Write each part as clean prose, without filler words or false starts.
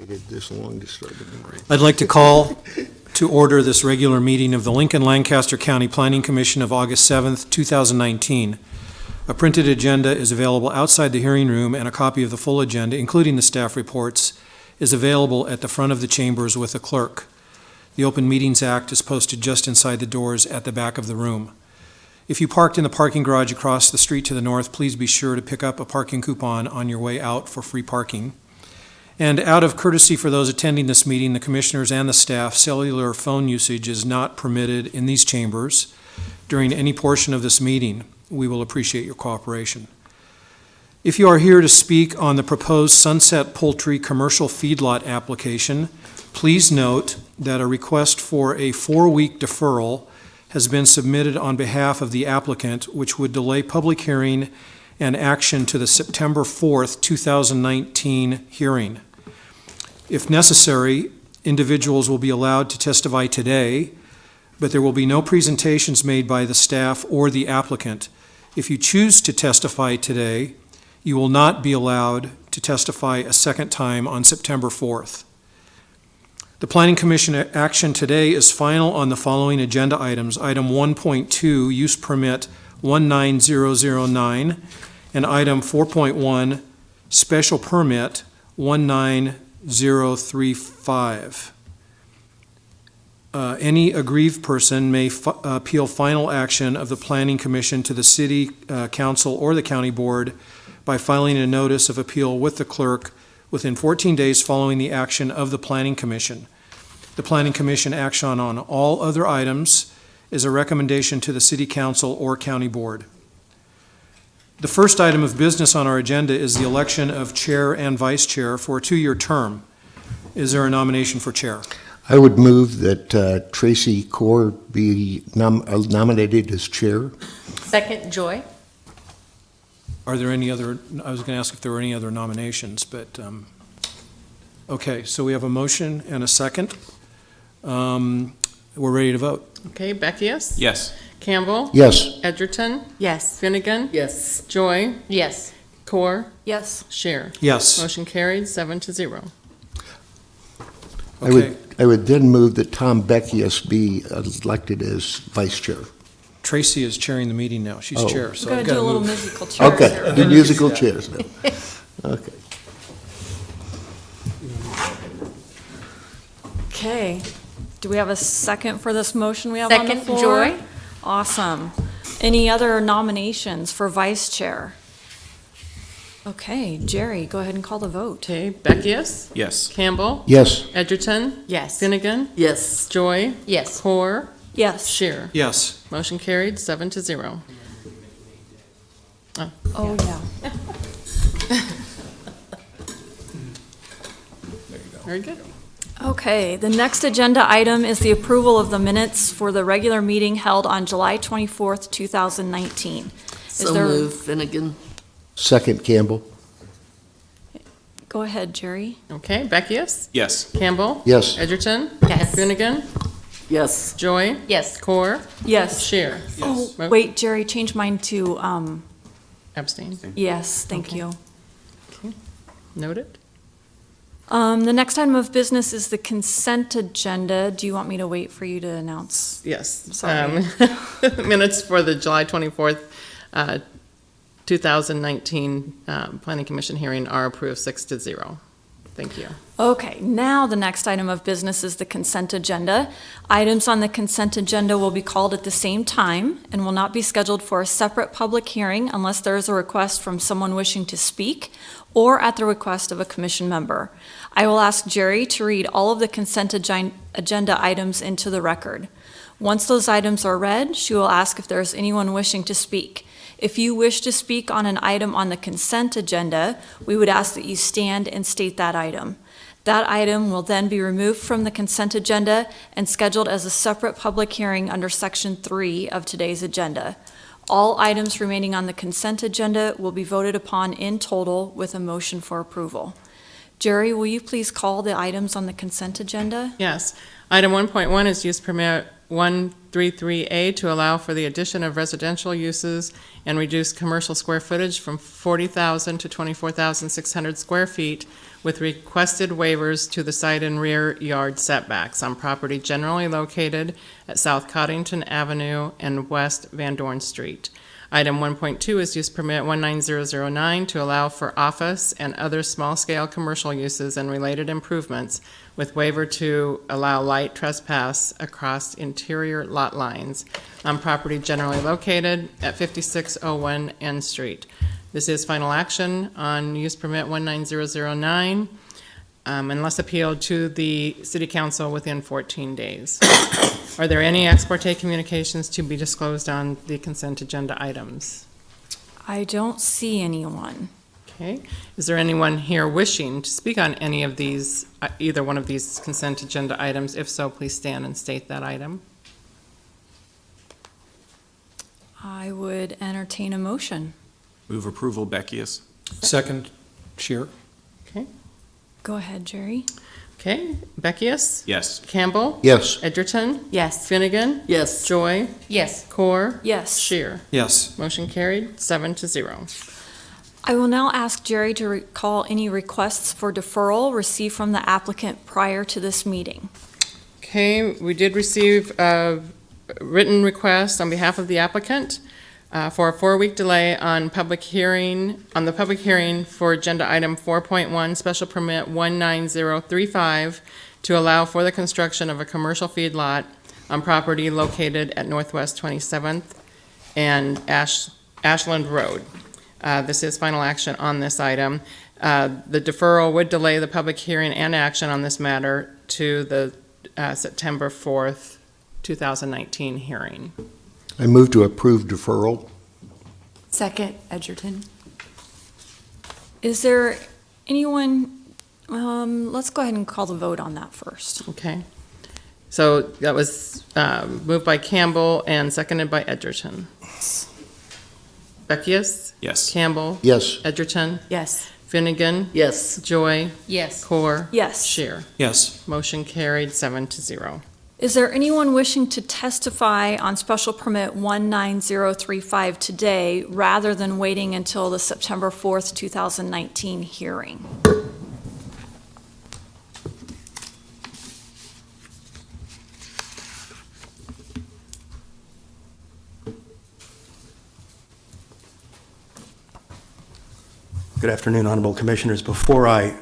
waited this long to start the meeting. I'd like to call to order this regular meeting of the Lincoln-Lancaster County Planning Commission of August 7th, 2019. A printed agenda is available outside the hearing room, and a copy of the full agenda, including the staff reports, is available at the front of the chambers with the clerk. The Open Meetings Act is posted just inside the doors at the back of the room. If you parked in the parking garage across the street to the north, please be sure to pick up a parking coupon on your way out for free parking. And out of courtesy for those attending this meeting, the commissioners and the staff, cellular phone usage is not permitted in these chambers during any portion of this meeting. We will appreciate your cooperation. If you are here to speak on the proposed Sunset Poultry commercial feedlot application, please note that a request for a 4-week deferral has been submitted on behalf of the applicant, which would delay public hearing and action to the September 4th, 2019 hearing. If necessary, individuals will be allowed to testify today, but there will be no presentations made by the staff or the applicant. If you choose to testify today, you will not be allowed to testify a second time on September 4th. The Planning Commission action today is final on the following agenda items. Item 1.2, Use Permit 19009, and Item 4.1, Special Permit 19035. Any aggrieved person may appeal final action of the Planning Commission to the City Council or the County Board by filing a notice of appeal with the clerk within 14 days following the action of the Planning Commission. The Planning Commission action on all other items is a recommendation to the City Council or County Board. The first item of business on our agenda is the election of Chair and Vice Chair for a 2-year term. Is there a nomination for Chair? I would move that Tracy Core be nominated as Chair. Second, Joy. Are there any other, I was going to ask if there were any other nominations, but, okay, so we have a motion and a second. We're ready to vote. Okay, Beckius? Yes. Campbell? Yes. Edgerton? Yes. Finnegan? Yes. Joy? Yes. Core? Yes. Share. Yes. Motion carried, 7-0. Okay. I would then move that Tom Beckius be elected as Vice Chair. Tracy is chairing the meeting now. She's Oh. chair, so We're I've going to got do a to little move. musical chairs Okay, here. the musical chairs now. Okay. Okay. Do we have a second for this motion we have on the Second, floor? Joy. Awesome. Any other nominations for vice chair? Okay, Jerry, go ahead and call the vote. Okay, Beckius? Yes. Campbell? Yes. Edgerton? Yes. Finnegan? Yes. Joy? Yes. Core? Yes. Share. Yes. Motion carried, 7-0. Oh, yeah. Very good. Okay, the next agenda item is the approval of the minutes for the regular meeting held on July 24th, 2019. So moved, Finnegan. Second, Campbell. Go ahead, Jerry. Okay, Beckius? Yes. Campbell? Yes. Edgerton? Yes. Finnegan? Yes. Joy? Yes. Core? Yes. Share. Oh, Mo- wait, Jerry, change mine to, Abstain. yes, thank Okay. you. Noted. The next item of business is the consent agenda. Do you want me to wait for you to announce? Yes. Sorry. Minutes for the July 24th, 2019 Planning Commission hearing are approved 6-0. Thank you. Okay, now the next item of business is the consent agenda. Items on the consent agenda will be called at the same time and will not be scheduled for a separate public hearing unless there is a request from someone wishing to speak or at the request of a commission member. I will ask Jerry to read all of the consent agenda items into the record. Once those items are read, she will ask if there is anyone wishing to speak. If you wish to speak on an item on the consent agenda, we would ask that you stand and state that item. That item will then be removed from the consent agenda and scheduled as a separate public hearing under Section 3 of today's agenda. All items remaining on the consent agenda will be voted upon in total with a motion for approval. Jerry, will you please call the items on the consent agenda? Yes. Item 1.1 is use permit 133A to allow for the addition of residential uses and reduce commercial square footage from 40,000 to 24,600 square feet with requested waivers to the side and rear yard setbacks on property generally located at South Coddington Avenue and West Van Dorn Street. Item 1.2 is use permit 19009 to allow for office and other small-scale commercial uses and related improvements with waiver to allow light trespass across interior lot lines on property generally located at 5601 N Street. This is final action on use permit 19009, unless appealed to the City Council within 14 days. Are there any ex parte communications to be disclosed on the consent agenda items? I don't see anyone. Okay. Is there anyone here wishing to speak on any of these, either one of these consent agenda items? If so, please stand and state that item. I would entertain a motion. Move approval, Beckius. Second, Shear. Okay. Go ahead, Jerry. Okay. Beckius? Yes. Campbell? Yes. Edgerton? Yes. Finnegan? Yes. Joy? Yes. Core? Yes. Shear? Yes. Motion carried, 7-0. I will now ask Jerry to recall any requests for deferral received from the applicant prior to this meeting. Okay, we did receive a written request on behalf of the applicant for a 4-week delay on the public hearing for agenda item 4.1, special permit 19035, to allow for the construction of a commercial feedlot on property located at Northwest 27th and Ashland Road. This is final action on this item. The deferral would delay the public hearing and action on this matter to the September 4th, 2019 hearing. I move to approve deferral. Second, Edgerton. Is there anyone, let's go ahead and call the vote on that first. Okay. So that was moved by Campbell and seconded by Edgerton. Beckius? Yes. Campbell? Yes. Edgerton? Yes. Finnegan? Yes. Joy? Yes. Core? Yes. Shear? Yes. Motion carried, 7-0. Is there anyone wishing to testify on special permit 19035 today rather than waiting until the September 4th, 2019 hearing? Good afternoon, Honorable Commissioners. Before I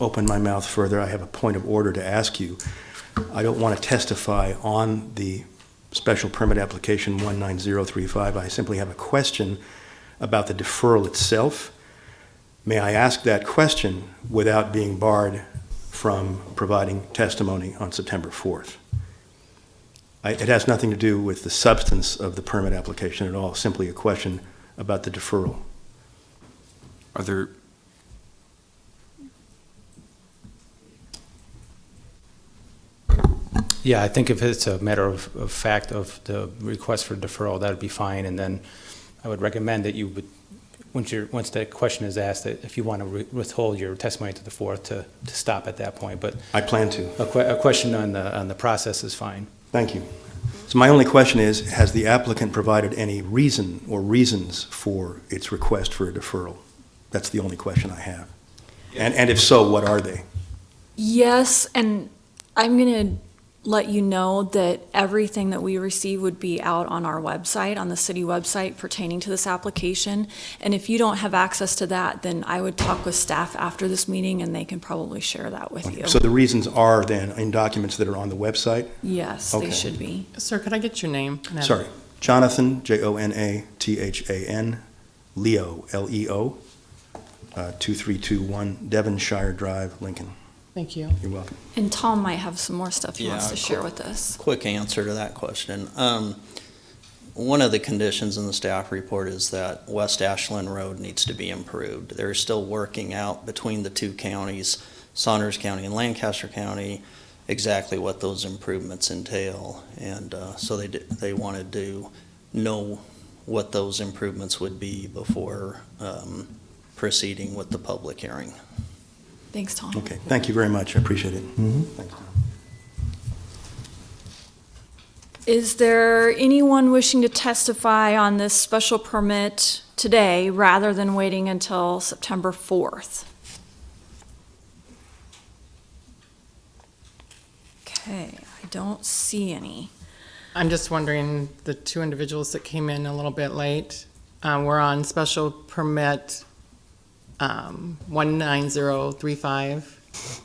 open my mouth further, I have a point of order to ask you. I don't want to testify on the special permit application 19035. I simply have a question about the deferral itself. May I ask that question without being barred from providing testimony on September 4th? It has nothing to do with the substance of the permit application at all, simply a question about the deferral. Are there, Yeah, I think if it's a matter of fact of the request for deferral, that'd be fine. And then I would recommend that you would, once that question is asked, that if you want to withhold your testimony to the 4th, to stop at that point. But I plan to. a question on the process is fine. Thank you. So my only question is, has the applicant provided any reason or reasons for its request for a deferral? That's the only question I have. And if so, what are they? Yes, and I'm going to let you know that everything that we receive would be out on our website, on the city website pertaining to this application. And if you don't have access to that, then I would talk with staff after this meeting and they can probably share that with you. So the reasons are then in documents that are on the website? Yes, Okay. they should be. Sir, could I get your name? Sorry. Jonathan, Jonathan, Leo, Leo, 2321 Devonshire Drive, Lincoln. Thank you. You're welcome. And Tom might have some more stuff he Yeah, wants to share with us. Quick answer to that question. One of the conditions in the staff report is that West Ashland Road needs to be improved. They're still working out between the two counties, Saunders County and Lancaster County, exactly what those improvements entail. And so they wanted to know what those improvements would be before proceeding with the public hearing. Thanks, Tom. Okay, thank you very much. I appreciate it. Thanks, Tom. Is there anyone wishing to testify on this special permit today rather than waiting until September 4th? Okay, I don't see any. I'm just wondering, the two individuals that came in a little bit late, were on special permit 19035.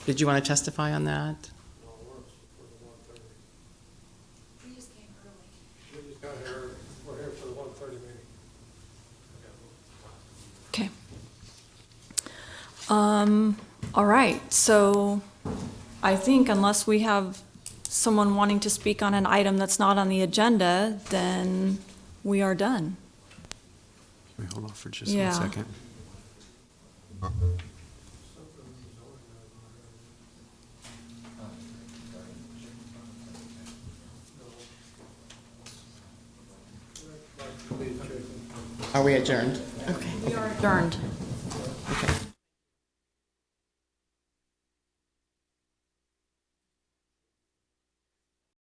Did you want to testify on that? Okay. All right, so I think unless we have someone wanting to speak on an item that's not on the agenda, then we are done. Can we hold off for just Yeah. 1 second? Are we adjourned? We are adjourned. Okay.